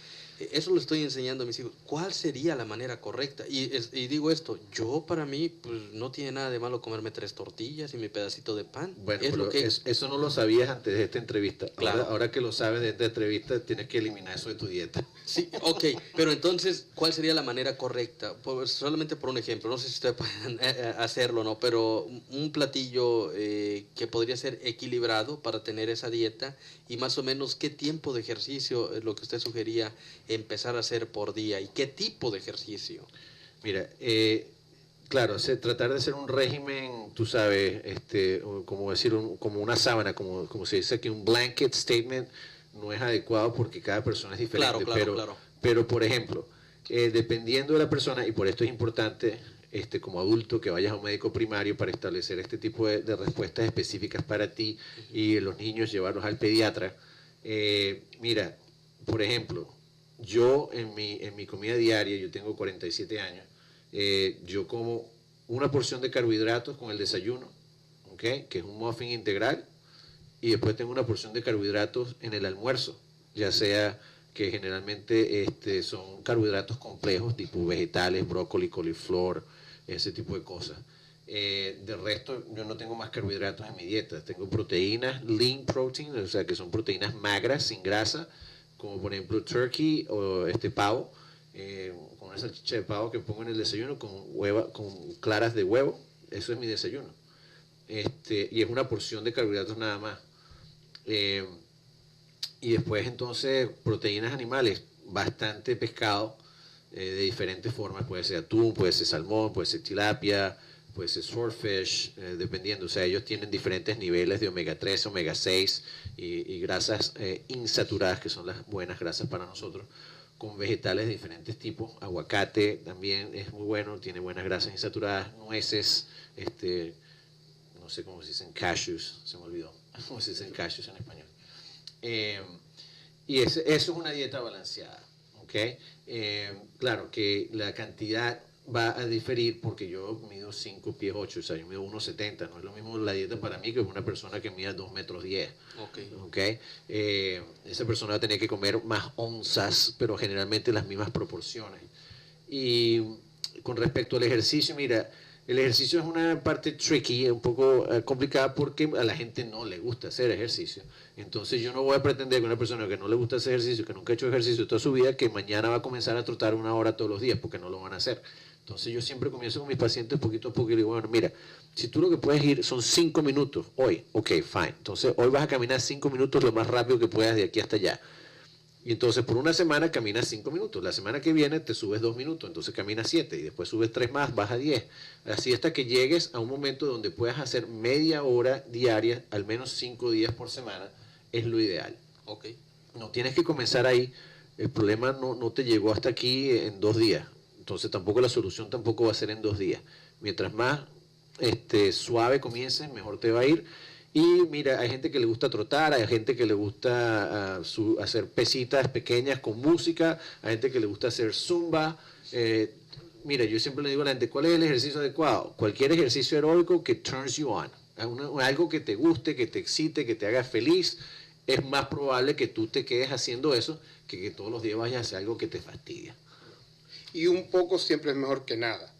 eso lo estoy enseñando a mis hijos. ¿Cuál sería la manera correcta? Y digo esto, yo para mí, pues no tiene nada de malo comerme 3 tortillas y mi pedacito de pan. Bueno, es lo que... eso no lo sabías antes de esta entrevista. Claro. Ahora que lo sabes de esta entrevista, tienes que eliminar eso de tu dieta. Sí, ok, pero entonces, ¿cuál sería la manera correcta? Pues solamente por un ejemplo, no sé si ustedes pueden hacerlo, ¿no? Pero un platillo que podría ser equilibrado para tener esa dieta y más o menos qué tiempo de ejercicio es lo que usted sugería empezar a hacer por día y qué tipo de ejercicio. Mira, claro, tratar de hacer un régimen, tú sabes, como decir, como una sábana, como se dice aquí, un blanket statement, no es adecuado porque cada persona es diferente. Claro. Pero por ejemplo, dependiendo de la persona, y por esto es importante, como adulto, que vayas a un médico primario para establecer este tipo de respuestas específicas para ti y los niños llevarlos al pediatra. Mira, por ejemplo, yo en mi comida diaria, yo tengo 47 años, yo como una porción de carbohidratos con el desayuno, ¿okay? Que es un muffin integral, y después tengo una porción de carbohidratos en el almuerzo, ya sea que generalmente son carbohidratos complejos, tipo vegetales, brócoli, coliflor, ese tipo de cosas. De resto, yo no tengo más carbohidratos en mi dieta. Tengo proteínas, lean protein, o sea, que son proteínas magras, sin grasa, como por ejemplo turkey o pavo, con una salchicha de pavo que pongo en el desayuno con claras de huevo. Eso es mi desayuno. Y es una porción de carbohidratos nada más. Y después entonces proteínas animales, bastante pescado de diferentes formas, puede ser atún, puede ser salmón, puede ser tilapia, puede ser swordfish, dependiendo. O sea, ellos tienen diferentes niveles de omega 3, omega 6 y grasas insaturadas, que son las buenas grasas para nosotros, con vegetales de diferentes tipos. Aguacate también es muy bueno, tiene buenas grasas insaturadas, nueces, no sé cómo se dicen, cashews, se me olvidó cómo se dicen cashews en español. Y eso es una dieta balanceada, ¿ok? Claro que la cantidad va a diferir porque yo mido 5 pies 8, o sea, yo mido 1,70, no es lo mismo la dieta para mí que una persona que mida 2 metros 10. Okay. Esa persona va a tener que comer más onzas, pero generalmente las mismas proporciones. Y con respecto al ejercicio, mira, el ejercicio es una parte tricky, un poco complicada porque a la gente no le gusta hacer ejercicio. Entonces yo no voy a pretender que una persona que no le gusta hacer ejercicio, que nunca ha hecho ejercicio toda su vida, que mañana va a comenzar a trotar 1 hora todos los días, porque no lo van a hacer. Entonces yo siempre comienzo con mis pacientes poquito a poco y digo, bueno, mira, si tú lo que puedes ir son 5 minutos hoy, ok, fine. Entonces hoy vas a caminar 5 minutos lo más rápido que puedas de aquí hasta allá. Y entonces por una semana caminas 5 minutos. La semana que viene te subes 2 minutos, entonces caminas 7 y después subes 3 más, vas a 10. Así hasta que llegues a un momento donde puedas hacer media hora diaria, al menos 5 días por semana, es lo ideal. Okay. No tienes que comenzar ahí. El problema no te llegó hasta aquí en 2 días. Entonces tampoco la solución tampoco va a ser en 2 días. Mientras más suave comiences, mejor te va a ir. Y mira, hay gente que le gusta trotar, hay gente que le gusta hacer pesitas pequeñas con música, hay gente que le gusta hacer zumba. Mira, yo siempre le digo a la gente, ¿cuál es el ejercicio adecuado? Cualquier ejercicio aeróbico que turns you on. Algo que te guste, que te excite, que te haga feliz. Es más probable que tú te quedes haciendo eso que todos los días vayas a hacer algo que te fastidia. Y un poco siempre es mejor que nada.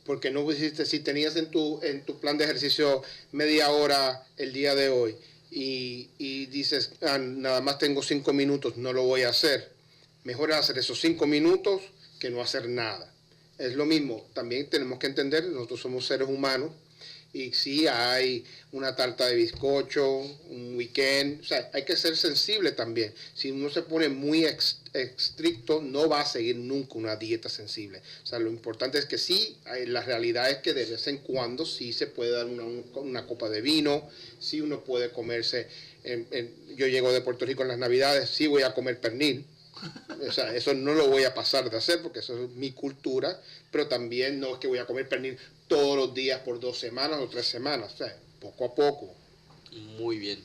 Porque no hiciste, si tenías en tu plan de ejercicio media hora el día de hoy y dices, nada más tengo 5 minutos, no lo voy a hacer. Mejor hacer esos 5 minutos que no hacer nada. Es lo mismo, también tenemos que entender, nosotros somos seres humanos Y sí hay una tarta de bizcocho, un weekend, o sea, hay que ser sensible también. Si uno se pone muy estricto, no va a seguir nunca una dieta sensible. O sea, lo importante es que sí, la realidad es que de vez en cuando sí se puede dar una copa de vino, sí uno puede comerse, yo llego de Puerto Rico en las Navidades, sí voy a comer pernil. O sea, eso no lo voy a pasar de hacer porque eso es mi cultura, pero también no es que voy a comer pernil todos los días por 2 semanas o 3 semanas, o sea, poco a poco. Muy bien.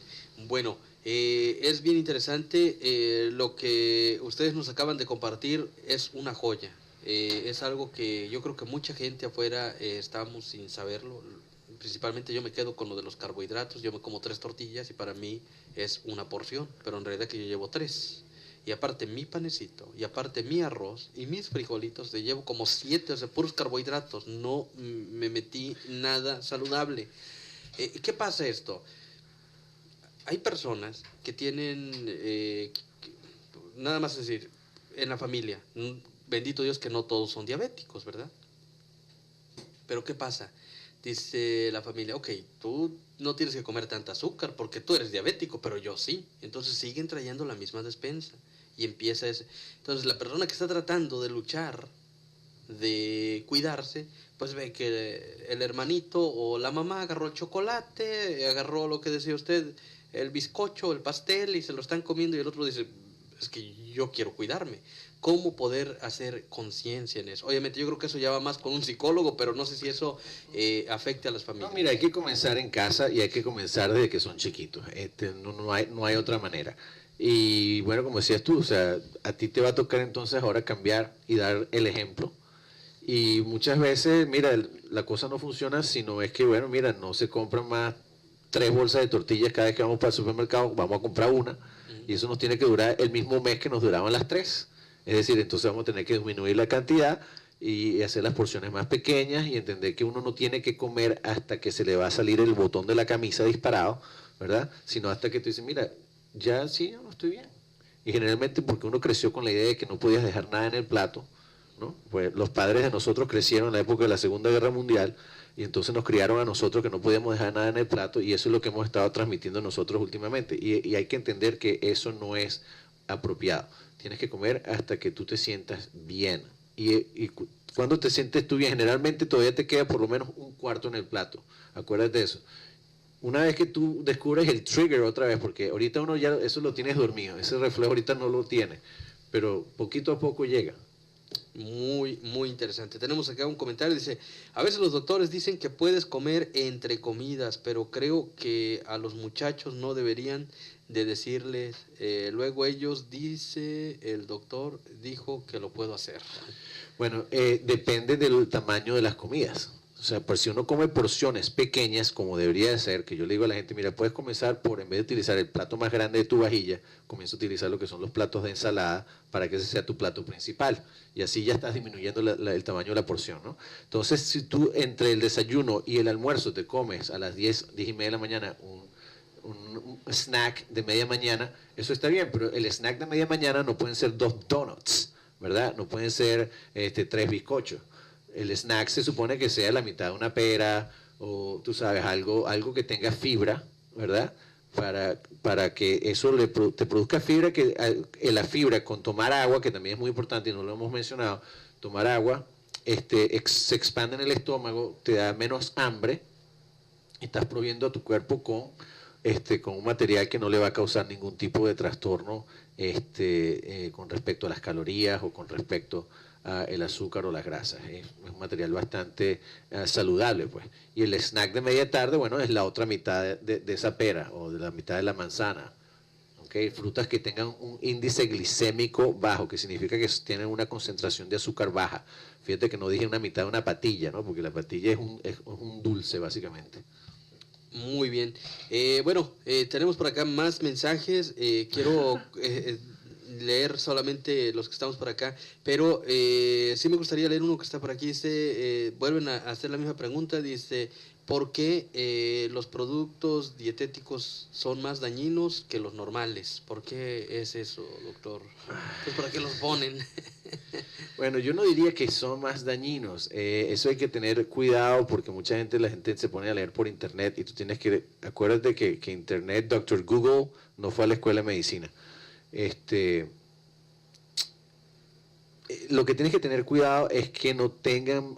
Bueno, es bien interesante. Lo que ustedes nos acaban de compartir es una joya. Es algo que yo creo que mucha gente afuera estamos sin saberlo. Principalmente yo me quedo con lo de los carbohidratos. Yo me como 3 tortillas y para mí es una porción, pero en realidad que yo llevo 3. Y aparte mi panecito, y aparte mi arroz y mis frijolitos, te llevo como 7, o sea, puros carbohidratos. No me metí nada saludable. ¿Qué pasa esto? Hay personas que tienen, nada más decir, en la familia, bendito Dios que no todos son diabéticos, ¿verdad? Pero ¿qué pasa? Dice la familia, ok, tú no tienes que comer tanta azúcar porque tú eres diabético, pero yo sí. Entonces siguen trayendo la misma despensa. Y empieza ese. Entonces la persona que está tratando de luchar, de cuidarse, pues ve que el hermanito o la mamá agarró el chocolate, agarró lo que decía usted, el bizcocho, el pastel, y se lo están comiendo, y el otro dice, es que yo quiero cuidarme. ¿Cómo poder hacer conciencia en eso? Obviamente yo creo que eso ya va más con un psicólogo, pero no sé si eso afecte a las familias. No, mira, hay que comenzar en casa y hay que comenzar desde que son chiquitos. No hay otra manera. Y bueno, como decías tú, o sea, a ti te va a tocar entonces ahora cambiar y dar el ejemplo. Y muchas veces, mira, la cosa no funciona, sino es que, bueno, mira, no se compran más 3 bolsas de tortillas cada vez que vamos para el supermercado, vamos a comprar una, y eso nos tiene que durar el mismo mes que nos duraban las 3. Es decir, entonces vamos a tener que disminuir la cantidad y hacer las porciones más pequeñas y entender que uno no tiene que comer hasta que se le va a salir el botón de la camisa disparado, ¿verdad? Sino hasta que tú dices, mira, ya sí, yo no estoy bien. Y generalmente porque uno creció con la idea de que no podías dejar nada en el plato, ¿no? Pues los padres de nosotros crecieron en la época de la Segunda Guerra Mundial y entonces nos criaron a nosotros que no podíamos dejar nada en el plato, y eso es lo que hemos estado transmitiendo nosotros últimamente. Y hay que entender que eso no es apropiado. Tienes que comer hasta que tú te sientas bien. Y cuando te sientes tú bien, generalmente todavía te queda por lo menos un cuarto en el plato. Acuérdate de eso. Una vez que tú descubres el trigger otra vez, porque ahorita uno ya eso lo tienes dormido, ese reflejo ahorita no lo tiene, pero poquito a poco llega. Muy, muy interesante. Tenemos acá un comentario, dice, a veces los doctores dicen que puedes comer entre comidas, pero creo que a los muchachos no deberían de decirles, luego ellos, dice, el doctor dijo que lo puedo hacer. Bueno, depende del tamaño de las comidas. O sea, por si uno come porciones pequeñas, como debería de ser, que yo le digo a la gente, mira, puedes comenzar por, en vez de utilizar el plato más grande de tu vajilla, comienza a utilizar lo que son los platos de ensalada para que ese sea tu plato principal. Y así ya estás disminuyendo el tamaño de la porción, ¿no? Entonces, si tú entre el desayuno y el almuerzo te comes a las 10, 10 y media de la mañana un snack de media mañana, eso está bien, pero el snack de media mañana no pueden ser 2 donuts, ¿verdad? No pueden ser 3 bizcochos. El snack se supone que sea la mitad de una pera o, tú sabes, algo que tenga fibra, ¿verdad? Para que eso te produzca fibra, que la fibra con tomar agua, que también es muy importante y no lo hemos mencionado, tomar agua se expande en el estómago, te da menos hambre, y estás proviendo a tu cuerpo con un material que no le va a causar ningún tipo de trastorno con respecto a las calorías o con respecto el azúcar o las grasas. Es un material bastante saludable, pues. Y el snack de media tarde, bueno, es la otra mitad de esa pera o de la mitad de la manzana. ¿Okay? Frutas que tengan un índice glicémico bajo, que significa que tienen una concentración de azúcar baja. Fíjate que no dije una mitad de una patilla, ¿no? Porque la patilla es un dulce, básicamente. Muy bien. Bueno, tenemos por acá más mensajes. Quiero leer solamente los que estamos por acá, pero sí me gustaría leer uno que está por aquí. Dice, vuelven a hacer la misma pregunta. Dice, ¿por qué los productos dietéticos son más dañinos que los normales? ¿Por qué es eso, doctor? Pues, ¿para qué los ponen? Bueno, yo no diría que son más dañinos. Eso hay que tener cuidado porque la gente se pone a leer por internet y tú tienes acuérdate que internet, Doctor Google no fue a la escuela de medicina. Lo que tienes que tener cuidado es que no tengan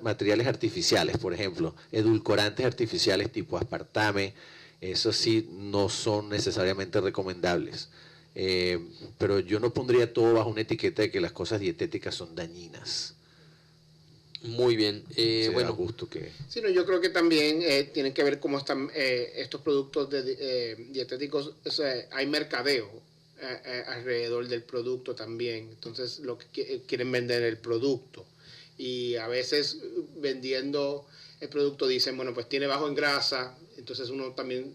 materiales artificiales, por ejemplo, edulcorantes artificiales tipo aspartame, eso sí no son necesariamente recomendables. Pero yo no pondría todo bajo una etiqueta de que las cosas dietéticas son dañinas. Muy bien. Bueno, gusto que... Sí, no, yo creo que también tienen que ver cómo están estos productos dietéticos. O sea, hay mercadeo alrededor del producto también. Entonces, lo que quieren vender el producto. Y a veces vendiendo el producto dicen, bueno, pues tiene bajo en grasa. Entonces uno también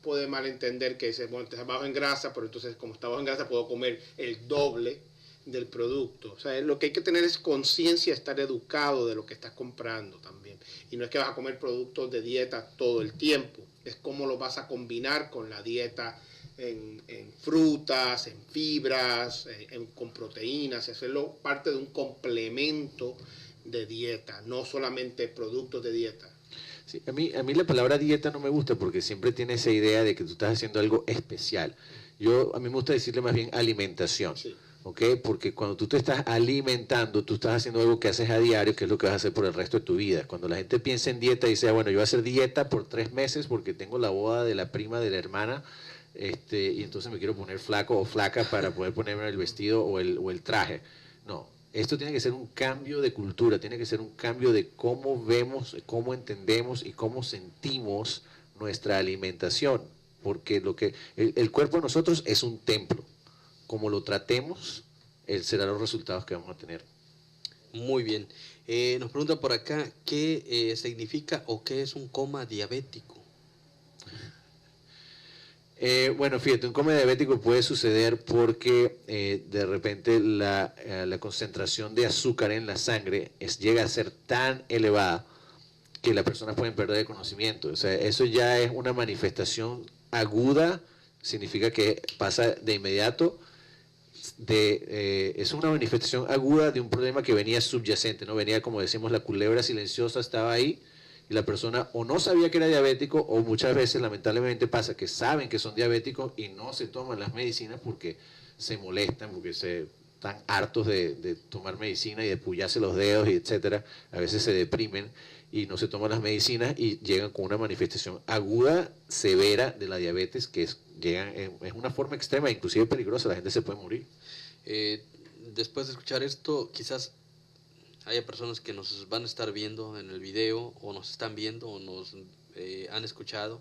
puede malentender que dice, bueno, está bajo en grasa, pero entonces como está bajo en grasa puedo comer el doble del producto. O sea, lo que hay que tener es conciencia, estar educado de lo que estás comprando también. Y no es que vas a comer productos de dieta todo el tiempo, es cómo lo vas a combinar con la dieta en frutas, en fibras, con proteínas, y hacerlo parte de un complemento de dieta, no solamente productos de dieta. Sí, a mí la palabra dieta no me gusta porque siempre tiene esa idea de que tú estás haciendo algo especial. A mí me gusta decirle más bien alimentación. Sí. ¿Okay? Porque cuando tú te estás alimentando, tú estás haciendo algo que haces a diario, que es lo que vas a hacer por el resto de tu vida. Cuando la gente piensa en dieta, dice, bueno, yo voy a hacer dieta por 3 meses porque tengo la boda de la prima de la hermana, y entonces me quiero poner flaco o flaca para poder ponerme el vestido o el traje. No, esto tiene que ser un cambio de cultura, tiene que ser un cambio de cómo vemos, cómo entendemos y cómo sentimos nuestra alimentación. Porque el cuerpo de nosotros es un templo. Como lo tratemos, serán los resultados que vamos a tener. Muy bien. Nos pregunta por acá, ¿qué significa o qué es un coma diabético? Bueno, fíjate, un coma diabético puede suceder porque de repente la concentración de azúcar en la sangre llega a ser tan elevada que las personas pueden perder el conocimiento. O sea, eso ya es una manifestación aguda, significa que pasa de inmediato. Es una manifestación aguda de un problema que venía subyacente, ¿no? Venía, como decimos, la culebra silenciosa estaba ahí y la persona o no sabía que era diabético o muchas veces lamentablemente pasa que saben que son diabéticos y no se toman las medicinas porque se molestan, porque están hartos de tomar medicina y de pullarse los dedos y etcétera. A veces se deprimen y no se toman las medicinas y llegan con una manifestación aguda, severa de la diabetes que es una forma extrema, inclusive peligrosa, la gente se puede morir. Después de escuchar esto, quizás haya personas que nos van a estar viendo en el video o nos están viendo o nos han escuchado.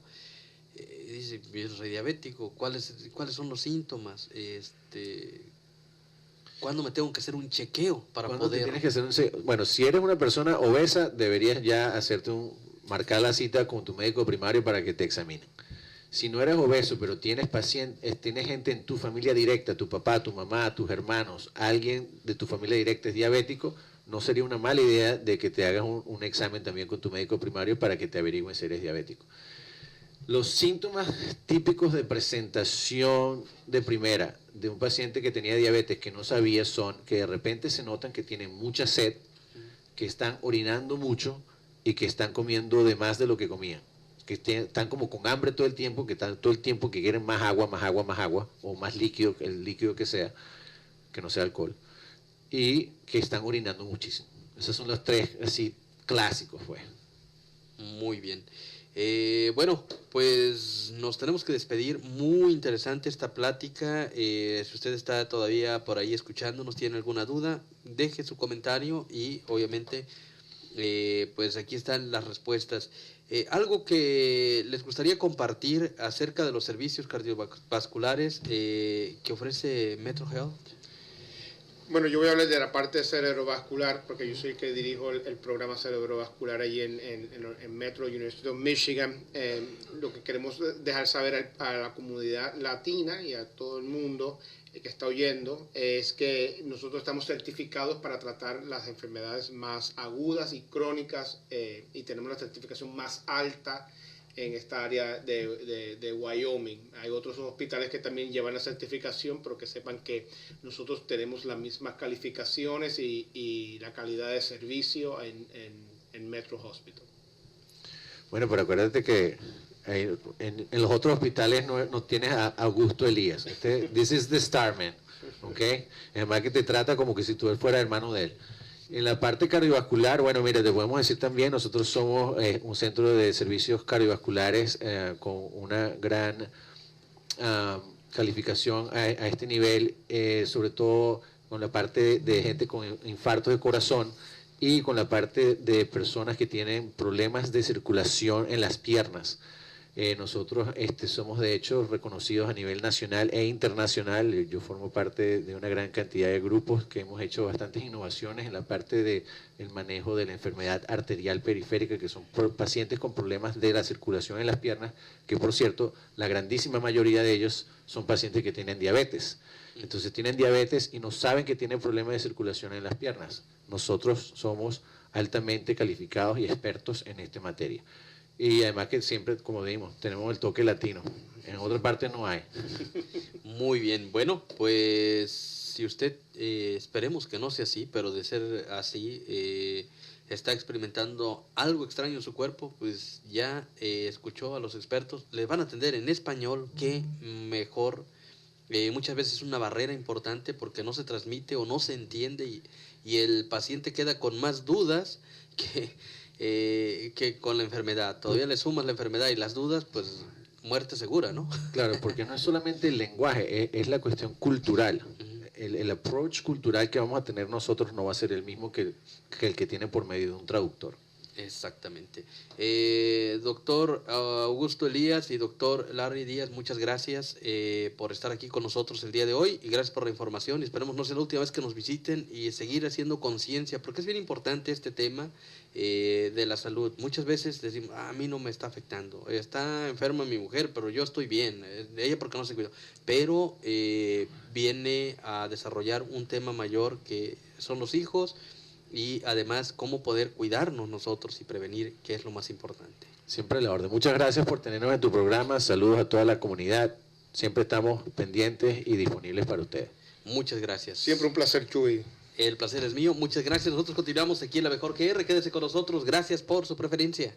Dice, yo soy diabético, ¿cuáles son los síntomas? ¿Cuándo me tengo que hacer un chequeo para poder...? Tienes que hacer bueno, si eres una persona obesa, deberías ya marcar la cita con tu médico primario para que te examinen. Si no eres obeso, pero tienes gente en tu familia directa, tu papá, tu mamá, tus hermanos, alguien de tu familia directa es diabético, no sería una mala idea de que te hagas un examen también con tu médico primario para que te averigüen si eres diabético. Los síntomas típicos de presentación de primera de un paciente que tenía diabetes que no sabía son que de repente se notan que tienen mucha sed, que están orinando mucho y que están comiendo de más de lo que comían. Que están como con hambre todo el tiempo, que están todo el tiempo que quieren más agua, o más líquido, el líquido que sea, que no sea alcohol, y que están orinando muchísimo. Esos son los 3 así clásicos, pues. Muy bien. Bueno, pues nos tenemos que despedir. Muy interesante esta plática. Si usted está todavía por ahí escuchándonos, tiene alguna duda, deje su comentario y obviamente pues aquí están las respuestas. Algo que les gustaría compartir acerca de los servicios cardiovasculares que ofrece Metro Health. Bueno, yo voy a hablar de la parte cerebrovascular porque yo soy el que dirijo el programa cerebrovascular ahí en Metro University of Michigan. Lo que queremos dejar saber a la comunidad latina y a todo el mundo que está oyendo es que nosotros estamos certificados para tratar las enfermedades más agudas y crónicas y tenemos la certificación más alta en esta área de Wyoming. Hay otros hospitales que también llevan la certificación, pero que sepan que nosotros tenemos las mismas calificaciones y la calidad de servicio en Metro Hospital. Bueno, pero acuérdate que en los otros hospitales no tienes a Augusto Elías. This is the star man, ¿ok? Además que te trata como que si tú fueras hermano de él. En la parte cardiovascular, bueno, mira, te podemos decir también, nosotros somos un centro de servicios cardiovasculares con una gran calificación a este nivel, sobre todo con la parte de gente con infarto de corazón y con la parte de personas que tienen problemas de circulación en las piernas. Nosotros somos de hecho reconocidos a nivel nacional e internacional. Yo formo parte de una gran cantidad de grupos que hemos hecho bastantes innovaciones en la parte del manejo de la enfermedad arterial periférica, que son pacientes con problemas de la circulación en las piernas, que por cierto, la grandísima mayoría de ellos son pacientes que tienen diabetes. Entonces tienen diabetes y no saben que tienen problemas de circulación en las piernas. Nosotros somos altamente calificados y expertos en esta materia. Y además que siempre, como dijimos, tenemos el toque latino. En otra parte no hay. Muy bien. Bueno, pues si usted, esperemos que no sea así, pero de ser así, está experimentando algo extraño en su cuerpo, pues ya escuchó a los expertos. Le van a atender en español, que mejor. Muchas veces es una barrera importante porque no se transmite o no se entiende y el paciente queda con más dudas que con la enfermedad. Todavía le sumas la enfermedad y las dudas, pues muerte segura, ¿no? Claro, porque no es solamente el lenguaje, es la cuestión cultural. El approach cultural que vamos a tener nosotros no va a ser el mismo que el que tiene por medio de un traductor. Exactamente. Doctor Augusto Elías y doctor Larry Díaz, muchas gracias por estar aquí con nosotros el día de hoy y gracias por la información. Esperemos no sea la última vez que nos visiten y seguir haciendo conciencia, porque es bien importante este tema de la salud. Muchas veces decimos, a mí no me está afectando, está enferma mi mujer, pero yo estoy bien, ella porque no se cuida. Pero viene a desarrollar un tema mayor que son los hijos, y además cómo poder cuidarnos nosotros y prevenir, que es lo más importante. Siempre a la orden. Muchas gracias por tenernos en tu programa. Saludos a toda la comunidad. Siempre estamos pendientes y disponibles para ustedes. Muchas gracias. Siempre un placer, Chuy. El placer es mío. Muchas gracias. Nosotros continuamos aquí en La Mejor QR. Quédese con nosotros. Gracias por su preferencia.